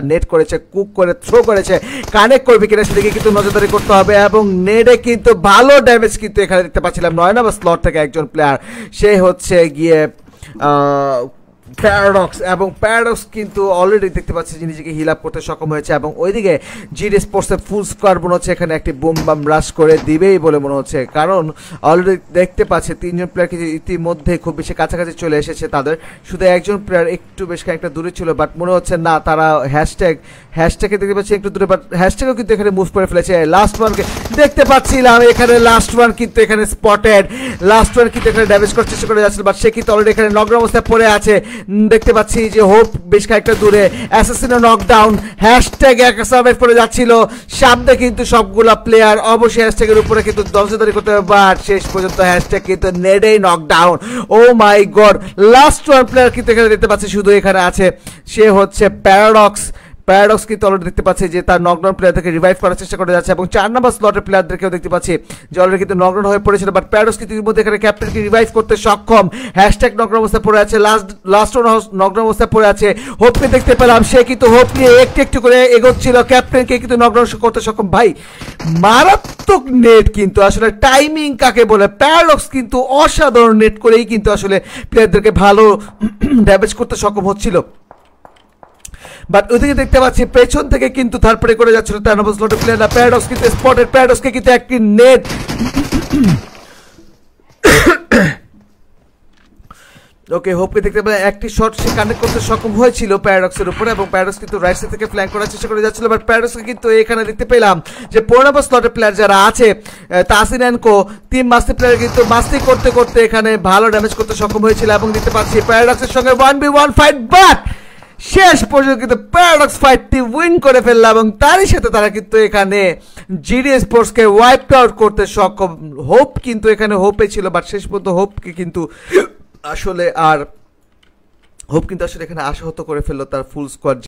Net করেছে, cook করে throw করেছে, কানেক্ট করবে কিনা সেদিকে কিন্তু নজরদারি করতে হবে। এবং নেটে কিন্তু ভালো ড্যামেজ কিন্তু এখানে দেখতে পাচ্ছিলাম 9 নম্বর স্লট থেকে একজন প্লেয়ার, সে হচ্ছে গিয়ে প্যারাডক্স। এবং প্যারাডক্স কিন্তু অলরেডি দেখতে পাচ্ছি যে নিজেকে হিল আপ করতে সক্ষম হয়েছে। এবং ওইদিকে জিডি স্পোর্টসের ফুল স্কোয়াড মনে হচ্ছে এখানে একটি বুম বাম রাশ করে দিবেই বলে মনে হচ্ছে, কারণ অলরেডি দেখতে পাচ্ছে 3 জন প্লেয়ার কিন্তু ইতিমধ্যে খুব বেশি কাছাকাছি চলে এসেছে তাদের, শুধু একজন প্লেয়ার একটু বেশ একটা দূরে ছিল, বাট মনে হচ্ছে না তারা হ্যাশট্যাগে দেখতে পাচ্ছি একটু দূরে, বাট হ্যাশট্যাগও কিন্তু এখানে মুভ করে ফেলেছে। লাস্ট ওয়ানকে দেখতে পাচ্ছিলাম এখানে, লাস্ট ওয়ান কিন্তু এখানে স্পটেড, লাস্ট ওয়ান কিন্তু এখানে ড্যামেজ করার চেষ্টা করে যাচ্ছিল, বাট সে কিন্তু অলরেডি এখানে নগ্ন অবস্থায় পড়ে আছে। দেখতে পাচ্ছি যে হোপ বেশ কয়েকটা দূরে, অ্যাসাসিনও নকডাউন, হ্যাশট্যাগ সার্ভাইভ করে যাচ্ছিল। সামনে কিন্তু সবগুলা প্লেয়ার অবশ্যই হ্যাশট্যাগের উপরে কিন্তু নজরদারি করতে হবে, বাট শেষ পর্যন্ত হ্যাশট্যাগ কিন্তু নেডেই নকডাউন। ও মাই গড, লাস্ট ওয়ান প্লেয়ার কিন্তু এখানে দেখতে পাচ্ছি শুধু এখানে আছে, সে হচ্ছে প্যারাডক্স কিন্তু অলরেডি দেখতে পাচ্ছি যে তার নকডাউন প্লেয়ারদেরকে রিভাইভ করার চেষ্টা করে যাচ্ছে। এবং 4 নম্বর স্লটের প্লেয়ারদেরকেও দেখতে পাচ্ছি যে অলরেডি কিন্তু নকডাউন হয়ে পড়েছিল, বাট প্যারাডক্স কিন্তু এর মধ্যে এখানে ক্যাপ্টেনকে রিভাইভ করতে সক্ষম। হ্যাশট্যাগ নকডাউন অবস্থায় পড়ে আছে, লাস্ট নকডাউন অবস্থায় পড়ে আছে। হোপকে দেখতে পেলাম, সে কিন্তু হোপ নিয়ে একটু করে এগোচ্ছিল, ক্যাপ্টেনকে কিন্তু নকডাউন করতে সক্ষম। ভাই মারাত্মক নেট কিন্তু আসলে, টাইমিং কাকে বলে, প্যারাডক্স কিন্তু অসাধারণ নেট করেই কিন্তু আসলে প্লেয়ারদেরকে ভালো ড্যামেজ করতে সক্ষম হচ্ছিল। বাট ওইদিকে দেখতে পাচ্ছি পেছন থেকে কিন্তু তারপরে করে যাচ্ছিল 13 নম্বর স্লটের প্লেয়াররা। প্যারাডক্স কিন্তু স্পটেড, প্যারাডক্সকে কিন্তু একটি নেট ওকে হোপকে দেখতে পেলাম একটি শট সে কানেক্ট করতে সক্ষম হয়েছিল প্যারাডক্সের উপরে, এবং প্যারাডক্স কিন্তু রাইট সাইড থেকে ফ্ল্যাঙ্ক করার চেষ্টা করে যাচ্ছিল। বাট প্যারাডক্সকে কিন্তু এখানে দেখতে পেলাম যে 15 নম্বর স্লটের প্লেয়ার যারা আছে Tasin and co team Masti player কিন্তু মাস্তি করতে করতে এখানে ভালো ড্যামেজ করতে সক্ষম হয়েছিল। এবং দেখতে পাচ্ছি প্যারাডক্সের সঙ্গে 1v1 ফাইট, বাট শেষ পর্যন্ত কিন্তু প্যারাডক্স ফাইটটি উইন করে ফেলল, এবং তারই সাথে তারা কিন্তু এখানে জিডি স্পোর্টসকে ওয়াইপ আউট করতে সক্ষম। হোপ কিন্তু এখানে হোপে ছিল, বাট শেষ পর্যন্ত হোপকে কিন্তু আসলে এখানে আশাহত করে ফেললো তার ফুল স্কোয়াড।